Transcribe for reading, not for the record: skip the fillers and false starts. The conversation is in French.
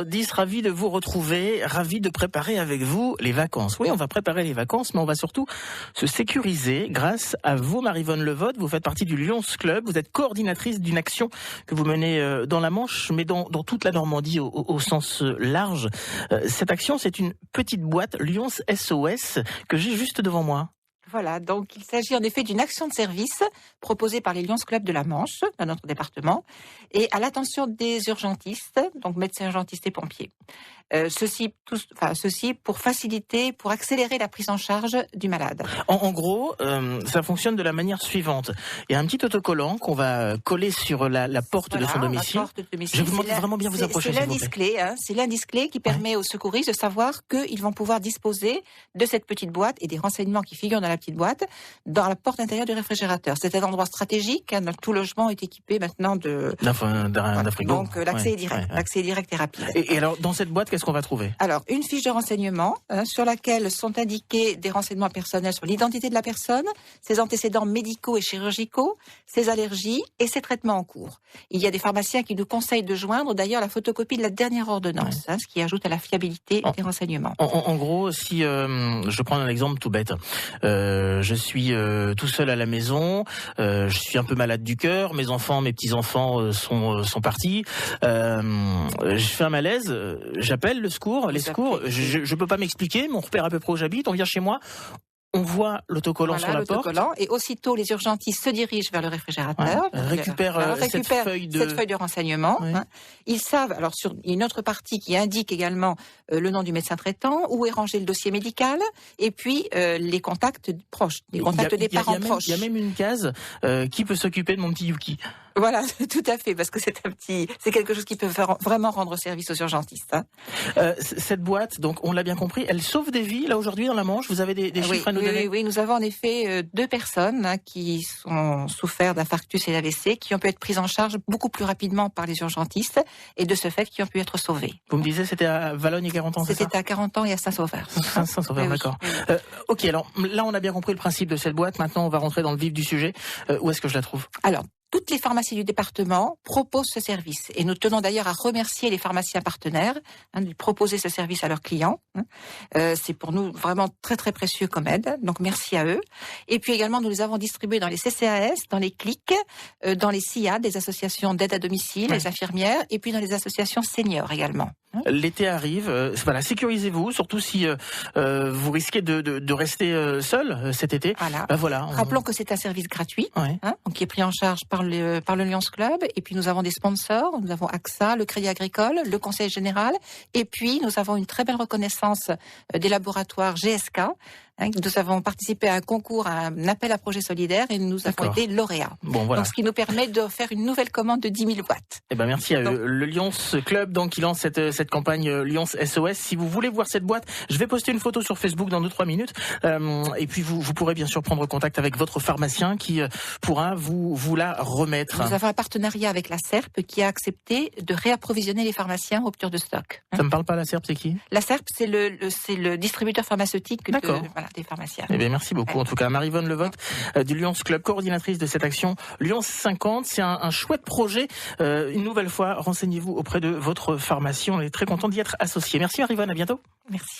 10, ravi de vous retrouver, ravi de préparer avec vous les vacances. Oui, on va préparer les vacances, mais on va surtout se sécuriser grâce à vous, Maryvonne Levotte. Vous faites partie du Lions Club, vous êtes coordinatrice d'une action que vous menez dans la Manche, mais dans toute la Normandie au sens large. Cette action, c'est une petite boîte Lions SOS que j'ai juste devant moi. Voilà, donc il s'agit en effet d'une action de service proposée par les Lions Club de la Manche, dans notre département, et à l'attention des urgentistes, donc médecins urgentistes et pompiers. Ceci pour faciliter, pour accélérer la prise en charge du malade. En gros, ça fonctionne de la manière suivante. Il y a un petit autocollant qu'on va coller sur la porte de son domicile. Je vous demande vraiment bien vous approcher. C'est l'indice clé qui permet aux secouristes de savoir qu'ils vont pouvoir disposer de cette petite boîte et des renseignements qui figurent dans la petite boîte dans la porte intérieure du réfrigérateur. C'est un endroit stratégique. Tout logement est équipé maintenant d'un frigo. Donc l'accès est direct. L'accès est direct et rapide. Et alors dans cette boîte, qu'est-ce qu'on va trouver? Alors, une fiche de renseignement sur laquelle sont indiqués des renseignements personnels sur l'identité de la personne, ses antécédents médicaux et chirurgicaux, ses allergies et ses traitements en cours. Il y a des pharmaciens qui nous conseillent de joindre d'ailleurs la photocopie de la dernière ordonnance, ce qui ajoute à la fiabilité des renseignements. En gros, si je prends un exemple tout bête, je suis tout seul à la maison, je suis un peu malade du cœur, mes petits-enfants sont partis, je fais un malaise, j'appelle le secours, les secours, je peux pas m'expliquer, mais on repère à peu près où j'habite, on vient chez moi, on voit l'autocollant sur la porte. Et aussitôt, les urgentistes se dirigent vers le réfrigérateur. Récupèrent cette feuille de renseignement. Ils savent, alors il y a une autre partie qui indique également le nom du médecin traitant, où est rangé le dossier médical, et puis les contacts proches, les contacts des parents proches. Il y a même une case qui peut s'occuper de mon petit Yuki. Voilà, tout à fait, parce que c'est quelque chose qui peut vraiment rendre service aux urgentistes. Cette boîte, donc on l'a bien compris, elle sauve des vies là aujourd'hui dans la Manche. Vous avez des chiffres à nous donner? Oui, nous avons en effet 2 personnes qui sont souffert d'infarctus et d'AVC, qui ont pu être prises en charge beaucoup plus rapidement par les urgentistes et de ce fait qui ont pu être sauvées. Vous me disiez c'était à Valognes et 40 ans, c'est ça? C'était à 40 ans et à Saint-Sauveur. Saint-Sauveur, d'accord. Ok, alors là on a bien compris le principe de cette boîte. Maintenant on va rentrer dans le vif du sujet. Où est-ce que je la trouve? Alors, toutes les pharmacies du département proposent ce service. Et nous tenons d'ailleurs à remercier les pharmaciens partenaires de proposer ce service à leurs clients. C'est pour nous vraiment très très précieux comme aide. Donc merci à eux. Et puis également, nous les avons distribués dans les CCAS, dans les CLIC, dans les SIA, des associations d'aide à domicile, les infirmières, et puis dans les associations seniors également. L'été arrive, voilà, sécurisez-vous, surtout si vous risquez de rester seul cet été. Voilà. Rappelons que c'est un service gratuit, donc qui est pris en charge par le Lions Club, et puis nous avons des sponsors, nous avons AXA, le Crédit Agricole, le Conseil Général, et puis nous avons une très belle reconnaissance des laboratoires GSK. Nous avons participé à un concours, à un appel à projet solidaire, et nous avons été lauréats. Bon, voilà. Donc, ce qui nous permet de faire une nouvelle commande de 10 000 watts. Eh ben, merci à eux. Le Lions Club, donc, qui lance cette campagne Lions SOS. Si vous voulez voir cette boîte, je vais poster une photo sur Facebook dans 2-3 minutes. Et puis, vous pourrez bien sûr prendre contact avec votre pharmacien qui pourra vous la remettre. Nous avons un partenariat avec la SERP qui a accepté de réapprovisionner les pharmaciens aux ruptures de stock. Ça me parle pas, la SERP, c'est qui? La SERP, c'est le distributeur pharmaceutique des pharmaciens. Eh bien, merci beaucoup. En tout cas, Maryvonne Levotte du Lions Club, coordinatrice de cette action Lions 50. C'est un chouette projet. Une nouvelle fois, renseignez-vous auprès de votre pharmacien. On est très content d'y être associé. Merci Maryvonne, à bientôt. Merci.